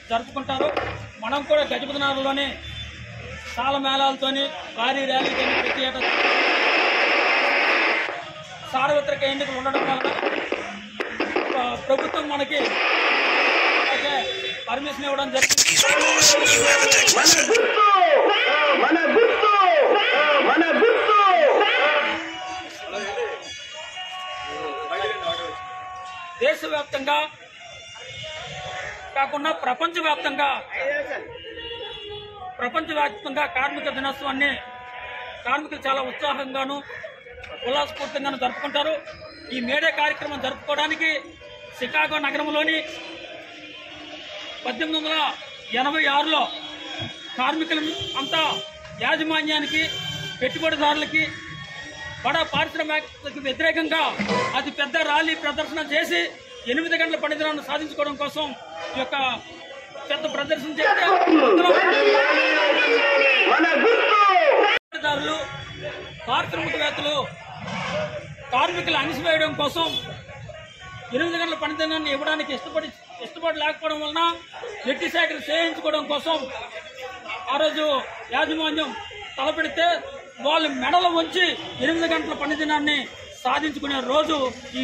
జరుపుకుంటారు. మనం కూడా గజపతినగరంలోని సాల మేళాలతోని భారీ ర్యాలీతో ప్రతి ఏటా సార్వత్రిక ఎన్నికలు ఉండడం వలన ప్రభుత్వం మనకి పర్మిషన్ ఇవ్వడం జరిగింది. దేశవ్యాప్తంగా కాకుండా ప్రపంచవ్యాప్తంగా కార్మిక దినోత్సవాన్ని కార్మికులు చాలా ఉత్సాహంగాను ఉల్లాసపూర్తంగాను జరుపుకుంటారు. ఈ మేడే కార్యక్రమం జరుపుకోవడానికి షికాగో నగరంలోని 1886లో కార్మికులు అంతా యాజమాన్యానికి, పెట్టుబడిదారులకి, బడా పారిశ్రామికకు వ్యతిరేకంగా అతి పెద్ద ర్యాలీ ప్రదర్శన చేసి 8 గంటల పనిదినాన్ని సాధించుకోవడం కోసం ఈ యొక్క పెద్ద ప్రదర్శన చేస్తే పారిశ్రామికవేత్తలు కార్మికులు అణిసివేయడం కోసం 8 గంటల పనిదినాన్ని ఇవ్వడానికి ఇష్టపడి లేకపోవడం వలన వెట్టి సేకరణ చేయించుకోవడం కోసం ఆ రోజు యాజమాన్యం తలపెడితే వాళ్ళు మెడలు వంచి 8 గంటల పనిదినాన్ని సాధించుకునే రోజు ఈ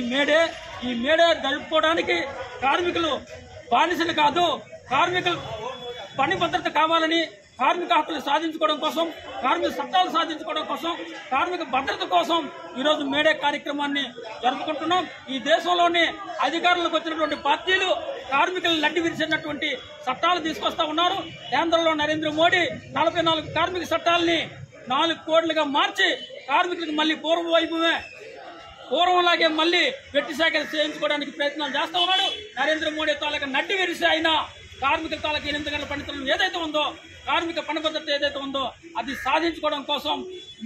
మేడే జరుపుకోవడానికి కార్మికులు బానిసలు కాదు, కార్మికులు పని భద్రత కావాలని, కార్మిక హక్కులు సాధించుకోవడం కోసం, కార్మిక చట్టాలు సాధించుకోవడం కోసం, కార్మిక భద్రత కోసం ఈరోజు మేడే కార్యక్రమాన్ని జరుపుకుంటున్నాం. ఈ దేశంలోని అధికారులకు వచ్చినటువంటి పార్టీలు కార్మికులు లడ్డి విరిచినటువంటి చట్టాలు తీసుకొస్తా ఉన్నారు. కేంద్రంలో నరేంద్ర మోడీ 44 కార్మిక చట్టాలని 4 కోట్లుగా మార్చి కార్మికులకు మళ్ళీ పూర్వంలాగే మళ్ళీ వెట్టి సేకరణ చేయించుకోవడానికి ప్రయత్నాలు చేస్తూ ఉన్నాడు. నరేంద్ర మోడీ తాలూకా నడ్డి విరిసి అయినా కార్మికుల తాలూకా 8 గంటల పనితనం ఏదైతే ఉందో, కార్మిక పని భద్రత ఏదైతే ఉందో అది సాధించుకోవడం కోసం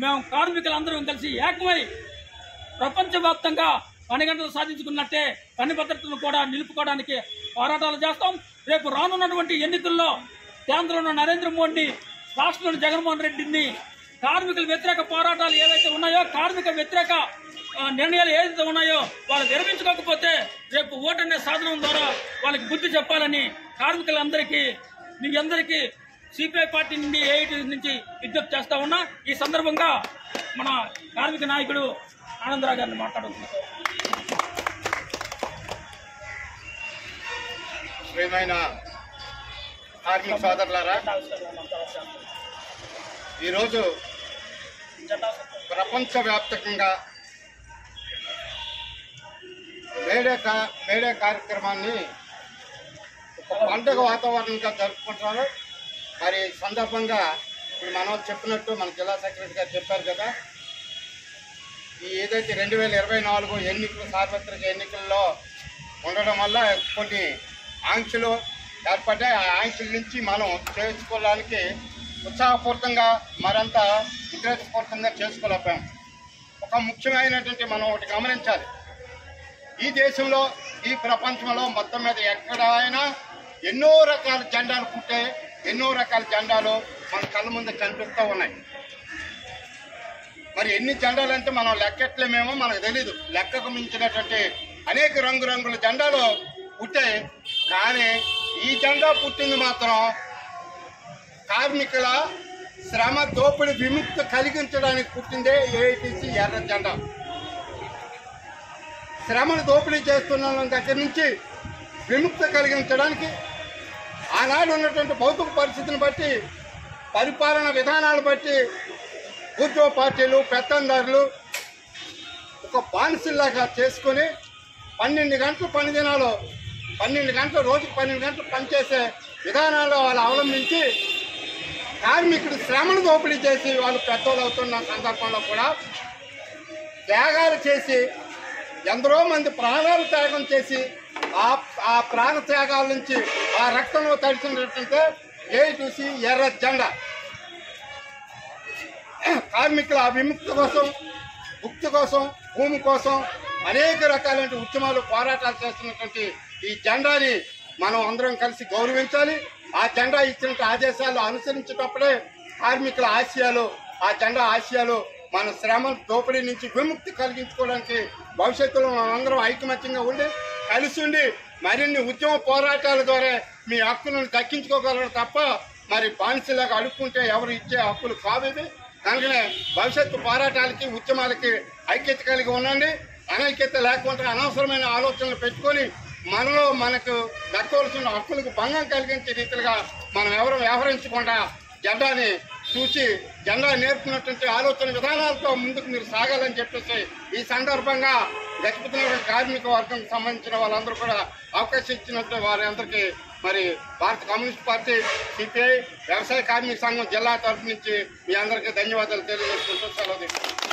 మేము కార్మికులందరం కలిసి ఏకమై ప్రపంచవ్యాప్తంగా 10 గంటలు సాధించుకున్నట్టే పని భద్రతను కూడా నిలుపుకోవడానికి పోరాటాలు చేస్తాం. రేపు రానున్నటువంటి ఎన్నికల్లో కేంద్రంలో నరేంద్ర మోడీని, రాష్ట్రంలోని జగన్మోహన్ రెడ్డిని కార్మికుల వ్యతిరేక పోరాటాలు ఏవైతే ఉన్నాయో, కార్మిక వ్యతిరేక నిర్ణయాలు ఏదైతే ఉన్నాయో వాళ్ళు విరమించుకోకపోతే రేపు ఓటనే సాధనం ద్వారా వాళ్ళకి బుద్ధి చెప్పాలని కార్మికులందరికీ, మీ అందరికీ సిపిఐ పార్టీ నుండి, ఏఐటీ నుంచి విజ్ఞప్తి చేస్తా ఉన్నా. ఈ సందర్భంగా మన కార్మిక నాయకుడు ఆనందరావు గారిని మాట్లాడుతున్నారు. ప్రియమైన కార్మిక సోదరులారా, ఈరోజు ప్రపంచవ్యాప్తంగా మేడే కార్యక్రమాన్ని ఒక పండుగ వాతావరణంగా జరుపుకుంటున్నారు. మరి సందర్భంగా ఇప్పుడు మనం చెప్పినట్టు మన జిల్లా సెక్రటరీ గారు చెప్పారు కదా, ఈ ఏదైతే 2024 ఎన్నికలు, సార్వత్రిక ఎన్నికల్లో ఉండడం వల్ల కొన్ని ఆంక్షలు ఏర్పడ్డాయి. ఆ ఆంక్షల నుంచి మనం చేసుకోవడానికి ఉత్సాహపూర్తంగా మరంత ఉద్రేకపూర్తంగా చేసుకోలేకపోయాం. ఒక ముఖ్యమైనటువంటి మనం ఒకటి గమనించాలి, ఈ దేశంలో, ఈ ప్రపంచంలో మొత్తం మీద ఎక్కడైనా ఎన్నో రకాల జెండాలు పుట్టే, ఎన్నో రకాల జెండాలు మన కళ్ళ ముందు కనిపిస్తూ ఉన్నాయి. మరి ఎన్ని జెండాలు అంటే మనం లెక్కట్లేమేమో మనకు తెలీదు. లెక్కకు మించినటువంటి అనేక రంగురంగుల జెండాలు పుట్టాయి. కానీ ఈ జెండా పుట్టింది మాత్రం కార్మికుల శ్రమ దోపిడీ విముక్తి కలిగించడానికి పుట్టిందే ఏఐటీసీ ఎర్ర జెండా. శ్రమను దోపిడీ చేస్తున్న దగ్గర నుంచి విముక్తి కలిగించడానికి, ఆనాడు ఉన్నటువంటి భౌతిక పరిస్థితిని బట్టి, పరిపాలన విధానాలు బట్టి బూర్జువా పార్టీలు, పెత్తందారులు ఒక బానిసల్లాగా చేసుకొని 12 గంటలు పని దినాలు, 12 గంటలు రోజుకు 12 గంటలు పనిచేసే విధానాలు వాళ్ళు అవలంబించి కార్మికుడు శ్రమను దోపిడీ చేసి వాళ్ళు పెద్దోళ్ళు అవుతున్న సందర్భంలో కూడా త్యాగాలు చేసి, ఎందరో మంది ప్రాణాలు త్యాగం చేసి ఆ ప్రాణ త్యాగాల నుంచి ఆ రక్తంలో తడిచినట్టుంటే ఏఐటీసీ ఎర్ర జెండా కార్మికుల విముక్తి కోసం, ముక్తి కోసం, భూమి కోసం అనేక రకాలైన ఉద్యమాలు, పోరాటాలు చేస్తున్నటువంటి ఈ జెండాని మనం అందరం కలిసి గౌరవించాలి. ఆ జెండా ఇచ్చిన ఆదేశాలు అనుసరించేటప్పుడే కార్మికుల ఆశయాలు, ఆ జెండా ఆశయాలు మన శ్రమ దోపిడీ నుంచి విముక్తి కలిగించుకోవడానికి భవిష్యత్తులో మనందరం ఐకమత్యంగా ఉండి కలిసి ఉండి మరిన్ని ఉద్యమ పోరాటాల ద్వారా మీ హక్కులను దక్కించుకోగలరు తప్ప మరి బానిసలాగా అడుక్కుంటే ఎవరు ఇచ్చే హక్కులు కావు ఇవి. కనుకనే భవిష్యత్తు పోరాటాలకి ఉద్యమాలకి ఐక్యత కలిగి ఉండండి. అనైక్యత లేకుండా అనవసరమైన ఆలోచనలు పెట్టుకొని మనకు దక్కవలసిన హక్కులకు భంగం కలిగించే రీతిగా మనం ఎవరు వ్యవహరించకుండా జెండాని చూసి జెండా నేర్పుకున్నటువంటి ఆలోచన విధానాలతో ముందుకు మీరు సాగాలని చెప్పేసి ఈ సందర్భంగా గజపతినగరం కార్మిక వర్గంకి సంబంధించిన వాళ్ళందరూ కూడా అవకాశం ఇచ్చినట్టు వారి అందరికీ మరి భారత కమ్యూనిస్ట్ పార్టీ, సిపిఐ, వ్యవసాయ కార్మిక సంఘం జిల్లా తరఫు నుంచి మీ అందరికీ ధన్యవాదాలు తెలియజేసుకుంటూ సెలవు తీసుకుంటాం.